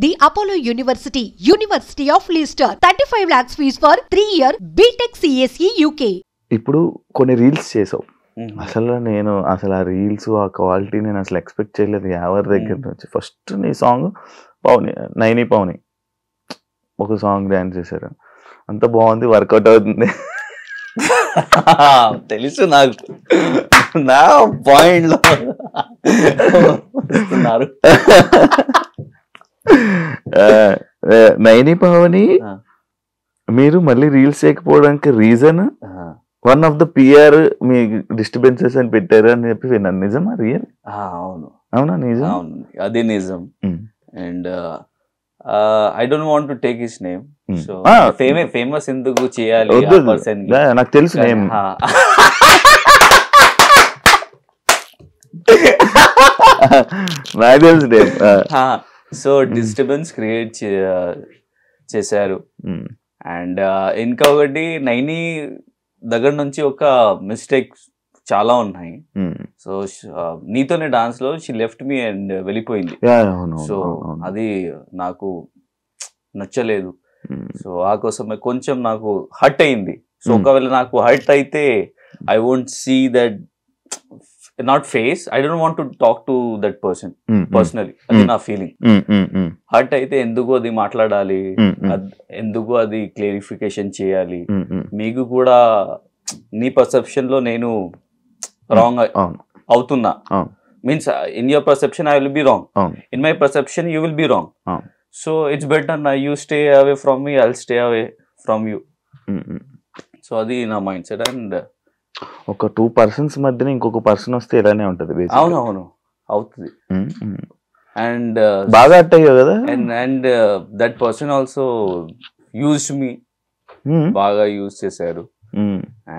The Apollo University, University of Leicester, 35 lakhs fees for 3-year BTech CSE UK. ఇప్పుడు కొన్ని reels చేసావు. అసలు ఆ రీల్స్ ఆ క్వాలిటీ నేను అసలు ఎక్స్పెక్ట్ చేయలేదు ఎవరి దగ్గర నుంచి. ఫస్ట్ నీ సాంగ్ పవని, నైని పవని ఒక సాంగ్ డాన్స్ చేశారు, అంత బాగుంది, వర్కౌట్ అవుతుంది. తెలుసు నాకు, నా పాయింట్ లో నైని పవని మీరు మళ్ళీ రీల్స్ చేయకపోవడానికి reason one of the PR మీ డిస్టర్బెన్సెస్ అని పెట్టారు అని చెప్పి విన్నాను. నిజమా? రియల్? అవును. అవునా? నిజం? అవును, అది నిజం. And I don't want to take his name. So famous ఎందుకు చేయాలి ఆ పర్సన్? నాకు తెలుసు నేమ్. నాకు తెలుసు నేమ్. సో డిస్టర్బెన్స్ క్రియేట్ చేశారు. అండ్ ఇంకొకటి నైని దగ్గర నుంచి ఒక మిస్టేక్ చాలా ఉన్నాయి. సో నీతోనే డాన్స్ లో షీ లెఫ్ట్ మీ అండ్ వెళ్ళిపోయింది. సో అది నాకు నచ్చలేదు. సో ఆ కోసమే కొంచెం నాకు హర్ట్ అయింది. సో ఒకవేళ నాకు హర్ట్ అయితే I won't see that, not face, I don't want to talk to that person personally. అది నా ఫీలింగ్. హర్ట్ అయితే ఎందుకు అది మాట్లాడాలి, ఎందుకు అది క్లారిఫికేషన్ చేయాలి? మీకు కూడా నీ పర్సెప్షన్ లో నేను రాంగ్ అవుతున్నా, means in your perception I will be wrong, in my perception you will be wrong. So it's better నా, you stay away from me, I will stay away from you. So అది నా mind set. And ఒక 2 persons మధ్యన ఇంకొక person వస్తే ఇలానే ఉంటది. అవునవును, అవుతుంది. అండ్ బాగా హర్ట్ అయ్యావు కదా. And that person also used me, బాగా యూజ్ చేశారు.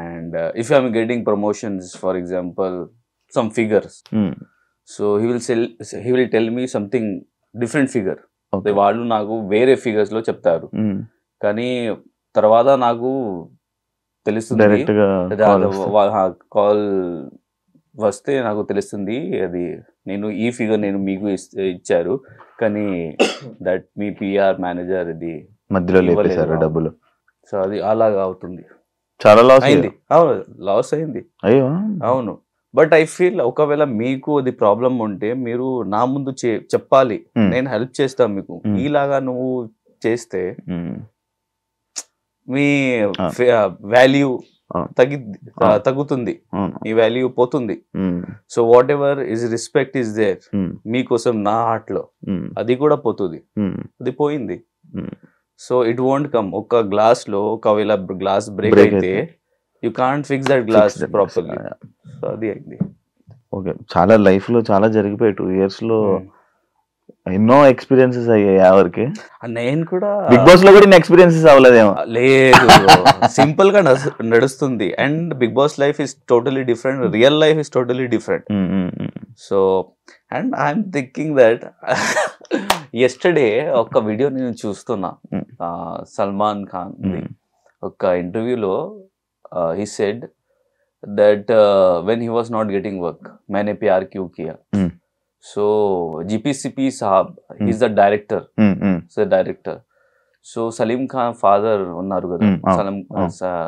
And if I'm getting promotions, for example, some figures, so he will tell me something different figure. వాళ్ళు నాకు వేరే ఫిగర్స్ లో చెప్తారు, కానీ తర్వాత నాకు తెలుస్తుంది, కాల్ వస్తే నాకు తెలుస్తుంది అది నేను ఈ ఫిగర్ నేను మీకు ఇచ్చారు, కానీ దట్ మీ పిఆర్ మేనేజర్ ఇది మధ్యలో లేపేశారు డబ్బులు. సో అది అలాగా అవుతుంది. చాలా లాస్ అయింది. అవును, లాస్ అయింది. అయ్యో అవును. బట్ ఐ ఫీల్ ఒకవేళ మీకు అది ప్రాబ్లం ఉంటే మీరు నా ముందు చెప్పాలి, నేను హెల్ప్ చేస్తాను మీకు. ఈలాగా నువ్వు చేస్తే మీ వాల్యూ తగ్గుతుంది, మీ వాల్యూ పోతుంది. So whatever is respect is there మీకోసం నా హార్ట్ లో, అది కూడా పోతుంది. అది పోయింది. So it won't come. ఒక గ్లాస్ లో ఒకవేళ గ్లాస్ బ్రేక్ అయితే you can't fix that glass properly. So అది అయింది. ఓకే, చాలా లైఫ్ లో చాలా జరిగిపోయి 2 years లో ఎన్నో ఎక్స్పీరియన్సెస్ అయ్యాయి ఎవరికి. నేను కూడా బిగ్ బాస్ లో కూడా ఎక్స్పీరియన్సెస్ అవ్వలేదేమో. లేదు, సింపుల్ గా నడుస్తుంది. And big boss life is totally different, real life is totally different. So and I'm thinking that yesterday ఒక వీడియో నేను చూస్తున్నా, సల్మాన్ ఖాన్ ఒక ఇంటర్వ్యూలో he said that when he was not getting work, मैंने प्यार क्यों किया. So GPCP साहब, he is the director, so Salim Khan father unnaru kada,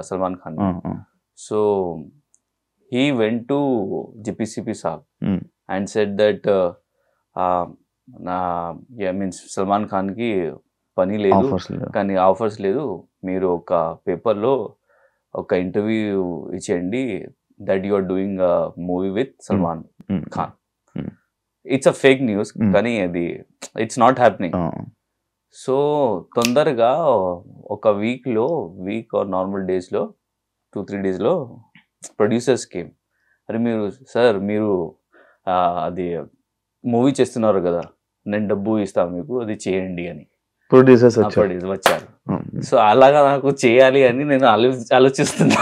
Salman Khan. So he went to GPCP साहब and said that means Salman Khan ki పని లేదు, కానీ offers లేదు, మీరు ఒక పేపర్ లో ఒక ఇంటర్వ్యూ ఇచ్చేయండి, that you are doing a movie with Salman Khan. It's a fake news, కానీ అది ఇట్స్ నాట్ హ్యాపెనింగ్. సో తొందరగా ఒక వీక్ ఆర్ నార్మల్ డేస్ లో 2-3 days లో ప్రొడ్యూసర్స్ కేమ్, అరే మీరు సార్ మీరు అది మూవీ చేస్తున్నారు కదా, నేను డబ్బు ఇస్తాను మీకు, అది చేయండి అని ప్రొడ్యూసర్స్ వచ్చారు. సో అలాగా నాకు చేయాలి అని నేను ఆలోచిస్తున్నా.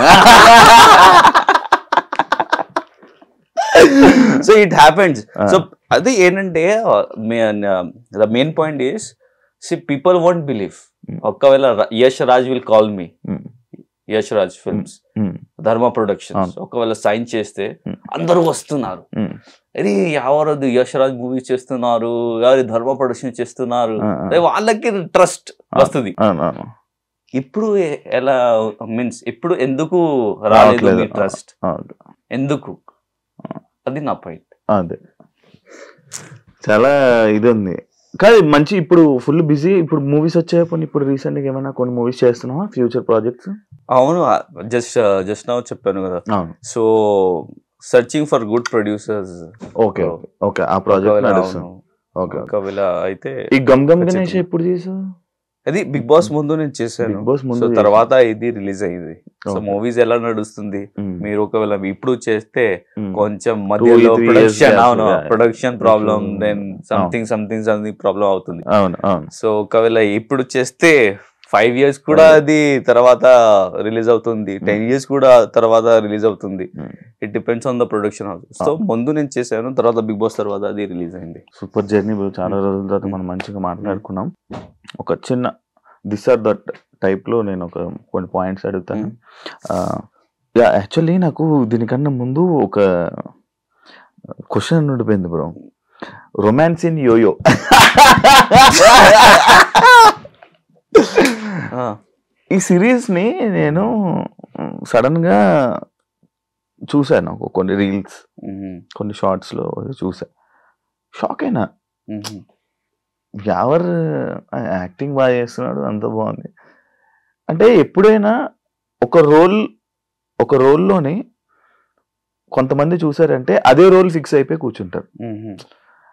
So it happens. సో అది ఏంటంటే the main point is, people won't believe. ఒకవేళ Yash Raj will call me, Yash Raj films, Dharma productions ఒకవేళ సైన్ చేస్తే అందరూ వస్తున్నారు, అరే ఎవరది యశ్రాజ్ మూవీస్ చేస్తున్నారు, ఎవరి ధర్మ ప్రొడక్షన్ చేస్తున్నారు, వాళ్ళకి ట్రస్ట్ వస్తుంది. ఇప్పుడు ఎలా మీన్స్ ఇప్పుడు ఎందుకు రాలేదు మీ ట్రస్ట్, ఎందుకు? అది నా పాయింట్. అదే చాలా ఇది ఉంది కాదు మంచి. ఇప్పుడు ఫుల్ బిజీ, ఇప్పుడు మూవీస్ వచ్చాయి. ఇప్పుడు రీసెంట్ గా ఏమైనా కొన్ని మూవీస్ చేస్తున్నావా, ఫ్యూచర్ ప్రాజెక్ట్స్? అవును, జస్ట్ నౌ చెప్పాను కదా. So searching for good producers. Okay okay, ఆ ప్రాజెక్ట్ నడుస్తుంది. ఓకే, ఒకవేళ అయితే ఈ గమ్ గమ్ గణేష్ ఎప్పుడు చేసావు? అది బిగ్ బాస్ ముందు నేను చేశాను. బిగ్ బాస్ ముందు తర్వాత ఇది రిలీజ్ అయింది. సో మూవీస్ ఎలా నడుస్తుంది, మీరు ఒకవేళ ఇప్పుడు చేస్తే కొంచెం మధ్యలో production problem, then something problem అవుతుంది. సో ఒకవేళ ఇప్పుడు చేస్తే 5 years కూడా అది తర్వాత రిలీజ్ అవుతుంది, 10 years కూడా తర్వాత రిలీజ్ అవుతుంది. It depends on the production house. So ముందు నేను చేశాను, తర్వాత బిగ్ బాస్ తర్వాత అది రిలీజ్ అయింది. Super journey. చాలా రోజుల తర్వాత మనం మంచిగా మాట్లాడుకున్నాం. ఒక చిన్న దిస్ ఆర్ దట్ టైప్ లో నేను కొన్ని పాయింట్స్ అడుగుతాను. యాక్చువల్లీ నాకు దీనికన్నా ముందు ఒక క్వశ్చన్ ఉండిపోయింది బ్రో. రొమాన్స్ ఇన్ యోయో ఈ సిరీస్ ని నేను సడన్ గా చూసాను, కొన్ని రీల్స్ కొన్ని షార్ట్స్ లో చూసా. షాక్ అయినా, ఎవరు యాక్టింగ్ బాగా చేస్తున్నాడు, అంత బాగుంది. అంటే ఎప్పుడైనా ఒక రోల్లోని కొంతమంది చూసారంటే అదే రోల్ ఫిక్స్ అయిపోయి కూర్చుంటారు.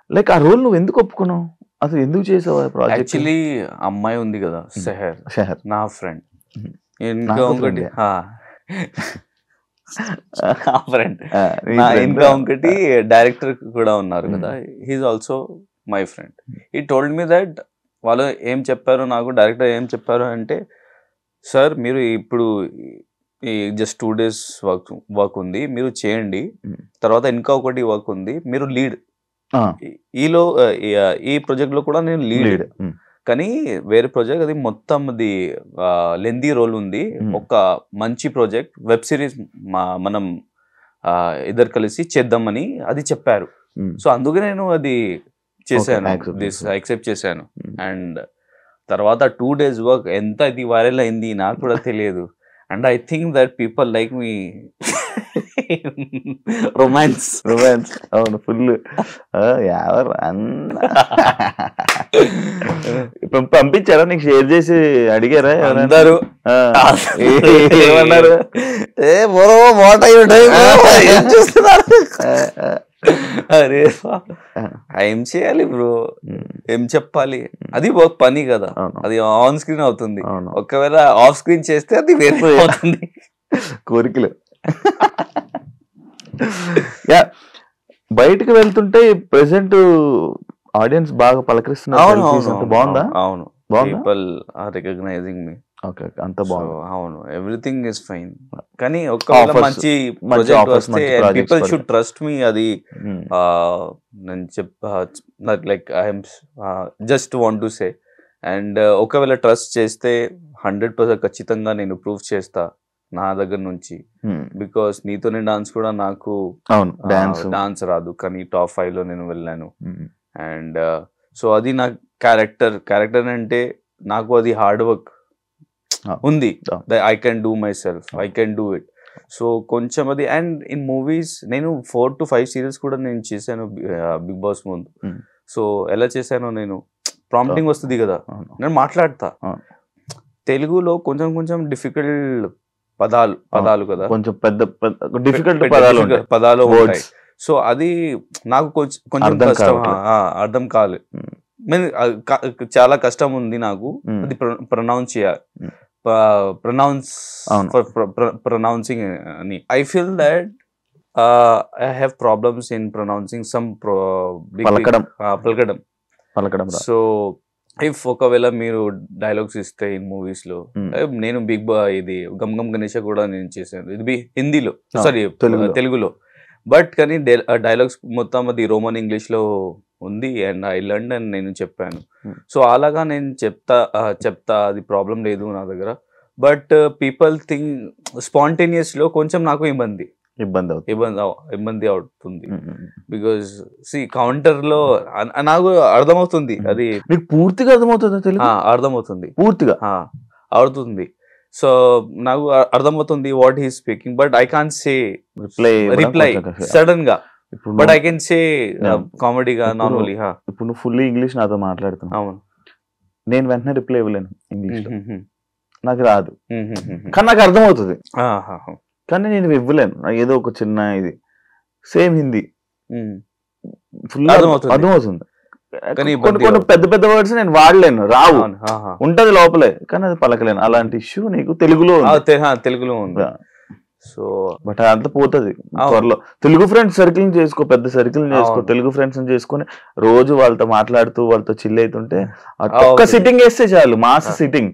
లైక్ ఆ రోల్ నువ్వు ఎందుకు ఒప్పుకున్నావు, అసలు ఎందుకు చేసావు ఆ ప్రాజెక్ట్? యాక్చువల్లీ అమ్మాయి ఉంది కదా షహర్, నా ఫ్రెండ్. ఇంకా ఒకటి డైరెక్టర్ కూడా ఉన్నారు కదా, he's also my friend. He told me that వాళ్ళు ఏం చెప్పారు నాకు, డైరెక్టర్ ఏం చెప్పారు అంటే, సార్ మీరు ఇప్పుడు జస్ట్ 2 days వర్క్ ఉంది, మీరు చేయండి. తర్వాత ఇంకా ఒకటి వర్క్ ఉంది, మీరు లీడ్. ఈ ప్రాజెక్ట్ లో కూడా నేను లీడ్, కానీ వేరే ప్రాజెక్ట్ అది మొత్తం అది లెందీ రోల్ ఉంది. ఒక మంచి ప్రాజెక్ట్, వెబ్ సిరీస్ మనం ఇద్దరు కలిసి చేద్దామని అది చెప్పారు. సో అందుకే నేను అది చేశాను, యాక్సెప్ట్ చేశాను. అండ్ తర్వాత 2 days వర్క్ ఎంత ఇది వైరల్ అయింది నాకు కూడా తెలియదు. And I think that people like me romance. అవును, ఫుల్. ఎవరు పంపించారా నీకు, షేర్ చేసి అడిగారా అందరూ? ఏమన్నారు? అరే ఏం చేయాలి బ్రో, ఏం చెప్పాలి, అది ఒక పని కదా, అది ఆన్ స్క్రీన్ అవుతుంది. ఒకవేళ ఆఫ్ స్క్రీన్ చేస్తే అది వేరే అవుతుంది. కోరికలు. బయటకు వెళ్తుంటే ప్రెసెంట్ ఆడియన్స్ బాగా పలకరిస్తున్నారు. బాగుందా? అవును, people are recognising me. Okay, అంత బాగుంది. అవును, ఎవ్రీథింగ్ ఇస్ ఫైన్. కానీ ఒకవేళ మంచి ప్రాజెక్ట్ వస్తే పీపుల్ షుడ్ ట్రస్ట్ మీ. అది నేను like I'm just want to say. And ఒకవేళ ట్రస్ట్ చేస్తే 100% ఖచ్చితంగా నేను ప్రూవ్ చేస్తా నా దగ్గర నుంచి. బికాస్ నీతోనే డాన్స్ కూడా నాకు డాన్స్ రాదు, కానీ టాప్ 5 లో నేను వెళ్ళాను. అండ్ సో అది నా క్యారెక్టర్ అంటే నాకు అది హార్డ్ వర్క్ ఉంది. I can do my self, I can do it. So కొంచెం అది. అండ్ ఇన్ మూవీస్ నేను 4 to 5 సీరియల్స్ కూడా నేను చేశాను బిగ్ బాస్ ముందు. సో ఎలా చేశానో, నేను ప్రాంప్టింగ్ వస్తుంది కదా, నేను మాట్లాడతా తెలుగులో కొంచెం డిఫికల్ట్ పదాలు కదా, కొంచెం పెద్ద డిఫికల్ట్ పదాలు ఉంటాయి. సో అది నాకు కొంచెం కష్టం, అర్థం కాలేదు. చాలా కష్టం ఉంది నాకు అది ప్రొనౌన్స్ చేయాలి, pronouncing అని. I feel that I have problems in pronouncing some పలకడం. సో ఇఫ్ ఒకవేళ మీరు డైలాగ్స్ ఇస్తే ఇన్ మూవీస్ లో, నేను ఇది గమ్ గమ్ గణేష్ కూడా నేను చేశాను, ఇది హిందీలో, సారీ తెలుగులో. బట్ కానీ డైలాగ్స్ మొత్తం అది రోమన్ ఇంగ్లీష్ లో ఉంది. అండ్ ఐ లర్న్ అండ్ నేను చెప్పాను. సో అలాగా నేను చెప్తా అది ప్రాబ్లం లేదు నా దగ్గర. బట్ పీపుల్ థింక్ స్పాంటేనియస్ లో కొంచెం నాకు ఇబ్బంది. ఇబ్బంది అవుతుంది. బికాజ్ కౌంటర్ లో నాకు అర్థమవుతుంది, అది మీకు పూర్తిగా అర్థమవుతుంది, అర్థమవుతుంది, పూర్తిగా అవుతుంది. సో నాకు అర్థమవుతుంది what he speaking, but I can't say reply sudden గా. బట్ ఐ కెన్ సే కామెడీగా నార్మల్లీ. ఇప్పుడు నువ్వు ఫుల్లీ ఇంగ్లీష్ నాతో మాట్లాడుతున్నావు, అవును, నేను వెంటనే రిప్లై ఇవ్వలేను ఇంగ్లీష్, నాకు రాదు, కానీ నాకు అర్థమవుతుంది, కానీ నేను ఇవ్వలేను. ఏదో ఒక చిన్న ఇది సేమ్ హిందీ ఫుల్ అర్థమవుతుంది, కానీ కొన్ని పెద్ద పెద్ద వర్డ్స్ నేను వాడలేను, రావు, ఉంటది లోపలే, కానీ అది పలకలేను. అలాంటి ఇష్యూ నీకు తెలుగులో ఉంది. సో బట్ అంతా పోతుంది త్వరలో. తెలుగు ఫ్రెండ్స్ సర్కిల్ చేసుకో, పెద్ద సర్కిల్ చేసుకో, తెలుగు ఫ్రెండ్స్ చేసుకుని రోజు వాళ్ళతో మాట్లాడుతూ వాళ్ళతో చిల్ అవుతుంటే ఒక్క సిట్టింగ్ వేస్తే చాలు, మాస్ సిట్టింగ్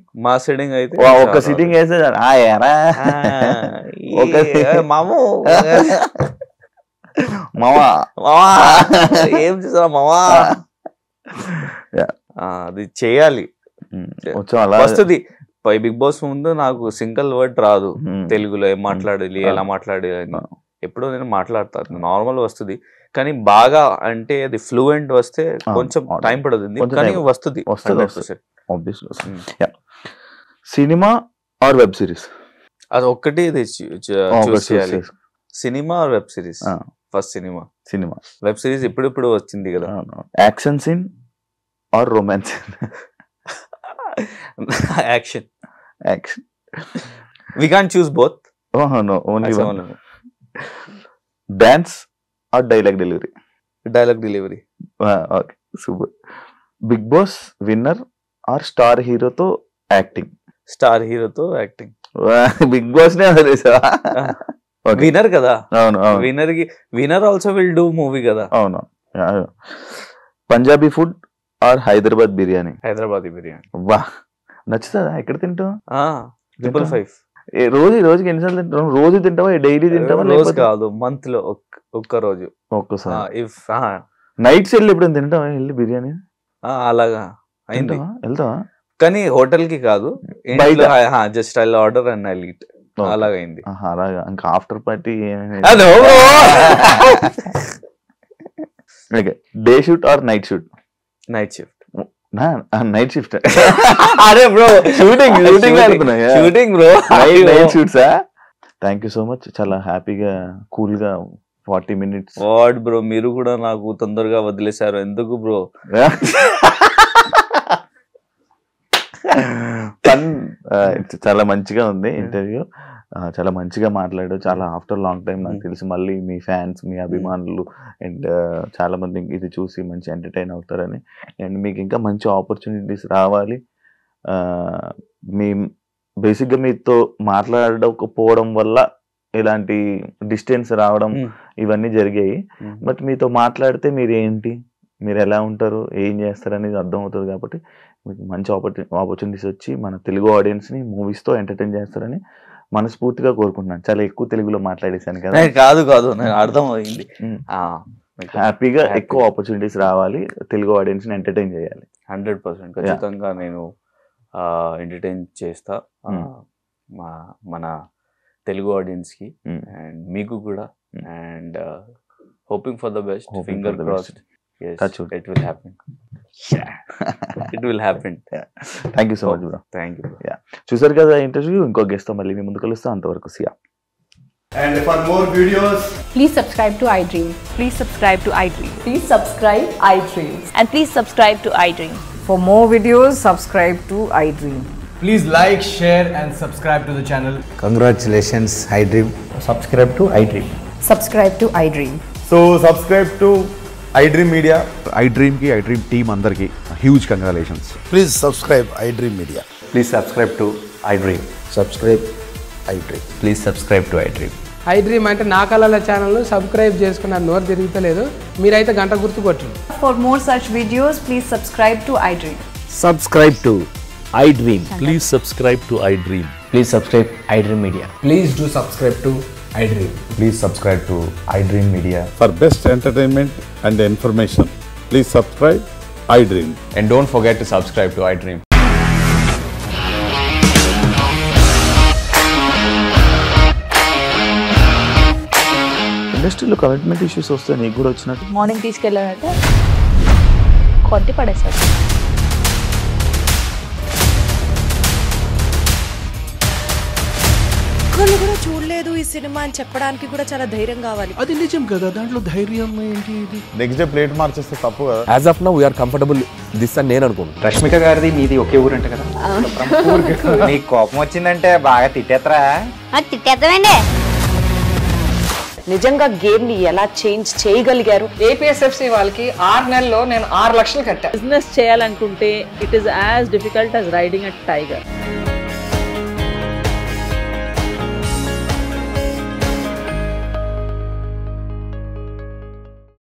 అయితే ఒక్క సిట్టింగ్ వేస్తే చాలు. మామా ఏం చేసా మామా, అది చేయాలి, వస్తుంది. బిగ్ బాస్ ముందు నాకు సింగిల్ వర్డ్ రాదు తెలుగులో, ఏం మాట్లాడాలి, ఎలా మాట్లాడాలి అని. ఎప్పుడో నేను మాట్లాడతాను, నార్మల్ వస్తుంది, కానీ బాగా అంటే అది ఫ్లూయెంట్ వస్తే కొంచెం టైం పడుతుంది, కానీ వస్తుంది. సినిమా ఆర్ వెబ్ సిరీస్, అది ఒక్కటి చూస్ చేయాలి. Cinema or web series? First cinema. Web series ఇప్పుడు వచ్చింది కదా. Action scene or romance? Action. We can't choose both. Oh no, only one. Dance or dialogue delivery? Dialogue delivery. Okay, super. Big Boss winner or star hero to acting? Star hero to acting. Big Boss ne adalesa. Winner kada. అవును. Winner also will do movie kada. అవును. Punjabi food or Hyderabad biryani? Hyderabadi biryani. వా, నచ్చుతుందా? ఎక్కడ తింటావు? 555. రోజుకి ఎన్నిసార్లు తింటావు? రోజు తింటావా, డైలీ తింటావా? రోజు కాదు, మంత్ లో ఒక్క రోజు, ఒక్కసారి. నైట్స్ వెళ్ళి ఎప్పుడైనా తింటావా వెళ్ళి బిర్యానీ? అలాగా అయింది, వెళ్తావా? కానీ హోటల్ కి కాదు, just I order and I eat, అలాగా అయింది. అలాగా, ఇంకా after party. Day shoot or night shoot? Night shift. Night shift. అరే బ్రో, షూటింగ్ బ్రో, నైట్ షూట్సా? థ్యాంక్ యూ సో మచ్, చాలా హ్యాపీగా కూల్ గా 40 minutes. వాట్ బ్రో, మీరు కూడా నాకు తొందరగా వదిలేశారు ఎందుకు బ్రో? చాలా మంచిగా ఉంది ఇంటర్వ్యూ, చాలా మంచిగా మాట్లాడు. చాలా ఆఫ్టర్ లాంగ్ టైం నాకు తెలిసి మళ్ళీ మీ ఫ్యాన్స్, మీ అభిమానులు అండ్ చాలా మంది ఇది చూసి మంచి ఎంటర్టైన్ అవుతారని, అండ్ మీకు ఇంకా మంచి ఆపర్చునిటీస్ రావాలి. మీ బేసిక్గా మీతో మాట్లాడకపోవడం వల్ల ఇలాంటి డిస్టెన్స్ రావడం ఇవన్నీ జరిగాయి. బట్ మీతో మాట్లాడితే మీరు ఏంటి, మీరు ఎలా ఉంటారు, ఏం చేస్తారు అనేది అర్థమవుతుంది. కాబట్టి మీకు మంచి ఆపర్చునిటీస్ వచ్చి మన తెలుగు ఆడియన్స్ని మూవీస్తో ఎంటర్టైన్ చేస్తారని మనస్ఫూర్తిగా కోరుకుంటున్నాను. చాలా ఎక్కువ తెలుగులో మాట్లాడేశాను కదా. కాదు అర్థమైంది. హ్యాపీగా ఎక్కువ ఆపర్చునిటీస్ రావాలి, తెలుగు ఆడియన్స్ ని ఎంటర్టైన్ చేయాలి. 100% ఖచ్చితంగా నేను ఎంటర్టైన్ చేస్తా మన తెలుగు ఆడియన్స్ కి అండ్ మీకు కూడా. And hoping for the best, finger crossed. It will happen. It will happen. Thank you so much bro. Thank you bro. చూసారు కదా ఇంటర్వ్యూ, ఇంకో గెస్ట్ తో మళ్ళీ మీ ముందు కలుస్తాం. అంతవరకు సియా. And for more videos, please subscribe to iDream. Please subscribe to iDream. Please subscribe iDream. And please subscribe to iDream. For more videos, subscribe to iDream. please like, share and subscribe to the channel. Congratulations, iDream. Subscribe to iDream. Subscribe to iDream. So subscribe to iDream Media. iDream ki iDream team andarki huge congratulations. Please subscribe iDream Media. Please subscribe to iDream. Subscribe iDream. Please subscribe to iDream. iDream అంటే నా కళల channel subscribe చేసుకున్న నోరు తిరుగుతలేదు, మీరైతే గంట గుర్తు కొట్టండి. For more such videos, please subscribe to iDream. Subscribe to iDream. Please subscribe to iDream. Please subscribe iDream Media. Please do subscribe to iDream. Please subscribe to iDream Media. For best entertainment and information, please subscribe iDream. And don't forget to subscribe to iDream. ఇండస్ట్రీలో commitment issues వస్తే నీకు కూడా వచ్చినట్టు? Morning తీసుకెళ్ళానంటే కొట్టి పడేసాడు. ఒక్కళ్ళు కూడా చూడలేదు ఈ సినిమా అని చెప్పడానికి కూడా చాలా ధైర్యం కావాలి. అది నిజం కదా, దాంట్లో ధైర్యం ఏంటి? ఇది నెక్స్ట్ డే ప్లేట్ మార్చేస్తే తప్పు కదా. As of now we're comfortable this అని నేను అనుకుంటున్నాను. రష్మిక గారిది మీది ఒకే ఊరు అంట కదా? నీకు కోపం వచ్చిందంటే బాగా తిట్టేత్తరా? తిట్టేద్దామండి. నిజంగా గేమ్ ని ఎలా చేంజ్ చేయగలిగారు? ఏపీఎస్ఎఫ్సి వాళ్ళకి 6 నెలల్లో నేను 6 లక్షలు కట్టా. బిజినెస్ చేయాలనుకుంటే it is as difficult as riding a tiger.